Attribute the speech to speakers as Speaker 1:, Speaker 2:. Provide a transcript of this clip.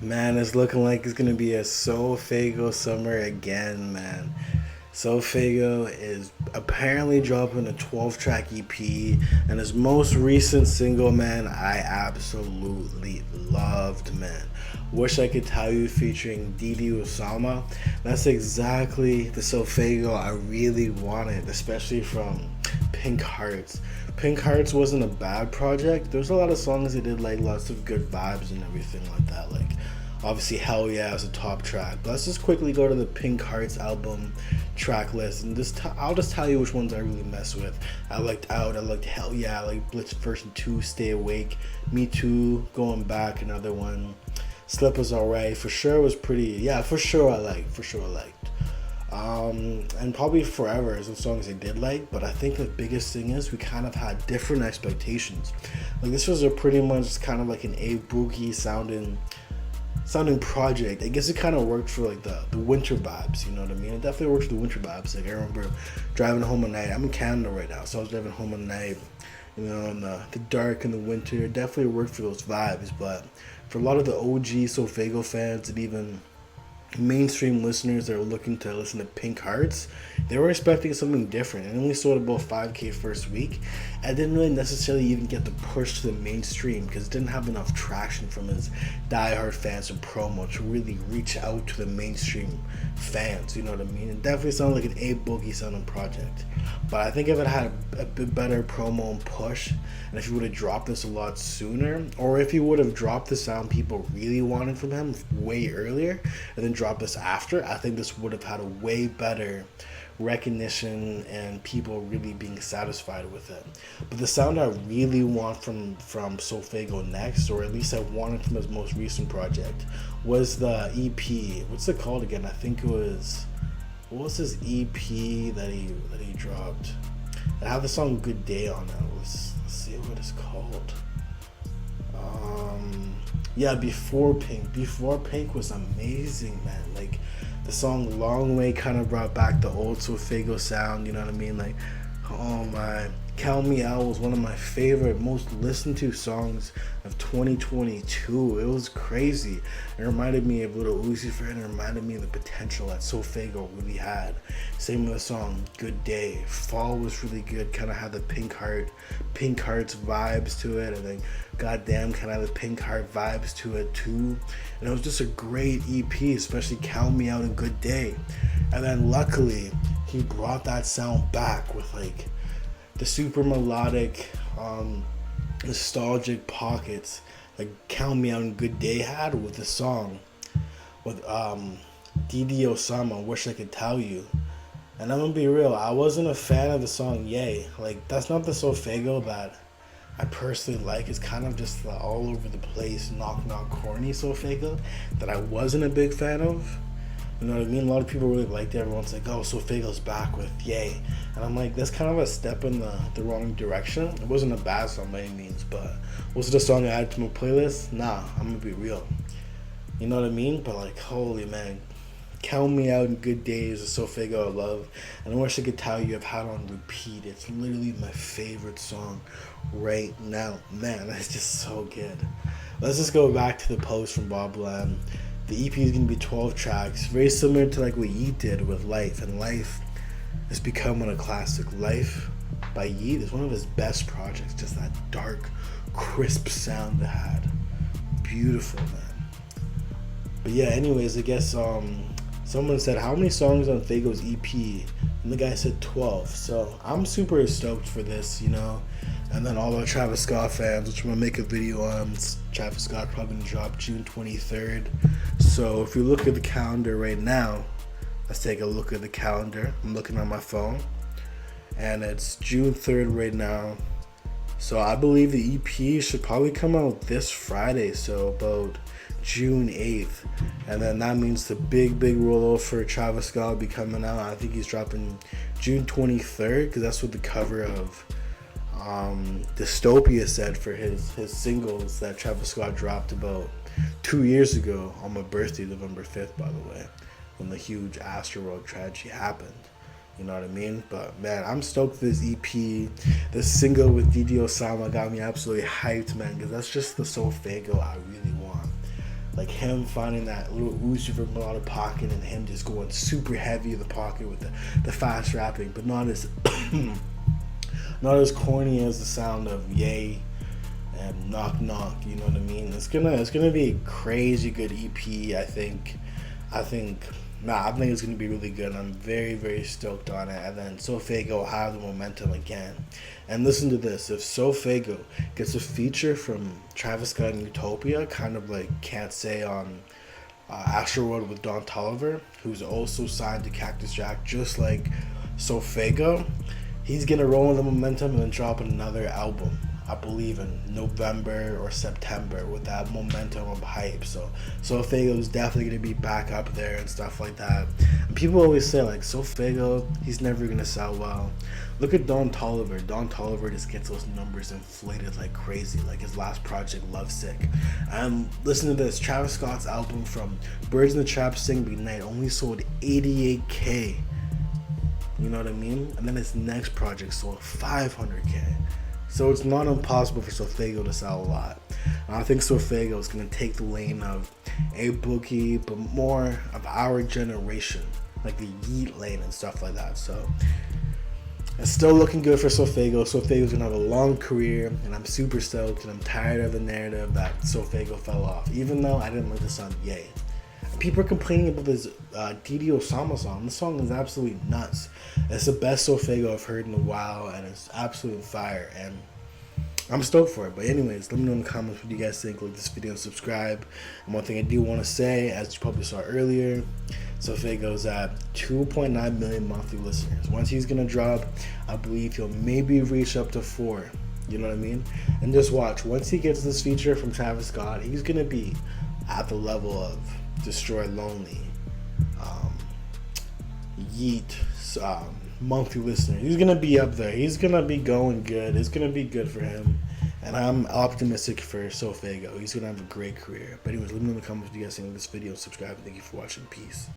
Speaker 1: Man, it's looking like it's gonna be a Sofaygo summer again, man. Sofaygo is apparently dropping a 12-track EP, and his most recent single, man, I absolutely loved, man. Wish I Could Tell You featuring Didi Osama. That's exactly the Sofaygo I really wanted, especially from Pink Hearts. Pink Hearts wasn't a bad project. There's a lot of songs they did, like lots of good vibes and everything like that. Like obviously Hell Yeah is a top track. But let's just quickly go to the Pink Hearts album track list and I'll just tell you which ones I really mess with. I liked Out, I liked Hell Yeah, I liked Blitz First and 2, Stay Awake, Me Too, Going Back, another one. Slip was alright. For Sure was pretty, yeah, for sure I liked. And probably Forever is some songs I did like, but I think the biggest thing is we kind of had different expectations. Like this was a pretty much kind of like an A Boogie sounding project. I guess it kind of worked for like the winter vibes, you know what I mean? It definitely works for the winter vibes. Like I remember driving home at night. I'm in Canada right now, so I was driving home at night, you know, in the dark in the winter. It definitely worked for those vibes, but for a lot of the OG Sofaygo fans and even mainstream listeners that are looking to listen to Pink Hearts, they were expecting something different. It only sold about 5K first week. I didn't really necessarily even get the push to the mainstream because it didn't have enough traction from his diehard fans and promo to really reach out to the mainstream fans, you know what I mean? It definitely sounded like an A Boogie sounding project. But I think if it had a bit better promo and push, and if he would have dropped this a lot sooner, or if he would have dropped the sound people really wanted from him way earlier, and then dropped this after, I think this would have had a way better recognition and people really being satisfied with it. But the sound I really want from Sofaygo next, or at least I wanted from his most recent project, was the EP. What's it called again? I think it was, what was his EP that he dropped? It had the song Good Day on it. Let's see what it's called. Yeah, Before Pink. Before Pink was amazing, man. Like the song Long Way kind of brought back the old Sofaygo sound, you know what I mean? Like, oh my, Count Me Out was one of my favorite, most listened to songs of 2022. It was crazy. It reminded me of Little Uzi Vert. It reminded me of the potential that Sofaygo really had. Same with the song Good Day. Fall was really good. Kind of had the Pink Hearts vibes to it, and then Goddamn kind of had the Pink Heart vibes to it too. And it was just a great EP, especially Count Me Out and Good Day. And then luckily he brought that sound back with like the super melodic, nostalgic pockets like Count Me Out and Good Day had with the song with Didi Osama, Wish I Could Tell You. And I'm gonna be real, I wasn't a fan of the song Yay. Like that's not the Sofaygo that I personally like. It's kind of just the all over the place, knock knock corny Sofaygo that I wasn't a big fan of. You know what I mean? A lot of people really liked it. Everyone's like, oh, Sofaygo's back with Yay. And I'm like, that's kind of a step in the wrong direction. It wasn't a bad song by any means, but was it a song I added to my playlist? Nah, I'm going to be real. You know what I mean? But like, holy man. Count Me Out in Good Days is Sofaygo I love. And I wish I could tell you I've had on repeat. It's literally my favorite song right now. Man, that's just so good. Let's just go back to the post from Bob Lamb. The EP is going to be 12 tracks, very similar to like what Yeet did with Life, and Life is becoming a classic. Life by Yeet is one of his best projects, just that dark, crisp sound it had. Beautiful, man. But yeah, anyways, I guess someone said, how many songs on Fago's EP? And the guy said 12. So I'm super stoked for this, you know. And then all our Travis Scott fans, which I'm going to make a video on, Travis Scott probably going to drop June 23rd. So if you look at the calendar right now, let's take a look at the calendar. I'm looking on my phone. And it's June 3rd right now. So I believe the EP should probably come out this Friday. So about June 8th. And then that means the big rollout for Travis Scott will be coming out. I think he's dropping June 23rd because that's what the cover of Dystopia said for his singles that Travis Scott dropped about 2 years ago on my birthday, November 5th, by the way, when the huge Astroworld tragedy happened. You know what I mean? But man, I'm stoked for this EP. This single with Didi Osama got me absolutely hyped, man, because that's just the Sofaygo I really want. Like him finding that little Uzi from out of pocket and him just going super heavy in the pocket with the fast rapping, but not as not as corny as the sound of Yay and Knock Knock. You know what I mean? It's gonna be a crazy good EP. I think it's gonna be really good. I'm very, very stoked on it. And then Sofaygo will have the momentum again. And listen to this: if Sofaygo gets a feature from Travis Scott and Utopia, kind of like Can't Say on Astro World with Don Toliver, who's also signed to Cactus Jack, just like Sofaygo, he's gonna roll in the momentum and then drop another album. I believe in November or September with that momentum of hype. So Sofaygo is definitely gonna be back up there and stuff like that. And people always say like Sofaygo, he's never gonna sell well. Look at Don Toliver. Don Toliver just gets those numbers inflated like crazy, like his last project, Lovesick. And listen to this: Travis Scott's album from Birds in the Trap Sing Be Night only sold 88K. You know what I mean? And then his next project sold 500K. So it's not impossible for Sofaygo to sell a lot. And I think Sofaygo is going to take the lane of A Boogie, but more of our generation, like the Yeet lane and stuff like that. So it's still looking good for Sofaygo. Sofaygo's going to have a long career, and I'm super stoked, and I'm tired of the narrative that Sofaygo fell off, even though I didn't like the song Yay. People are complaining about this Didi Osama song. This song is absolutely nuts. It's the best Sofaygo I've heard in a while, and it's absolute fire, and I'm stoked for it. But anyways, let me know in the comments what you guys think. Like this video and subscribe. And one thing I do want to say, as you probably saw earlier, Sofaygo's at 2.9 million monthly listeners. Once he's going to drop, I believe he'll maybe reach up to 4. You know what I mean? And just watch. Once he gets this feature from Travis Scott, he's going to be at the level of Destroy Lonely, Yeet, monthly listener. He's gonna be up there. He's gonna be going good. It's gonna be good for him, and I'm optimistic for Sofaygo. He's gonna have a great career. But anyways, let me know in the comments what you guys think of this video. Subscribe. Thank you for watching. Peace.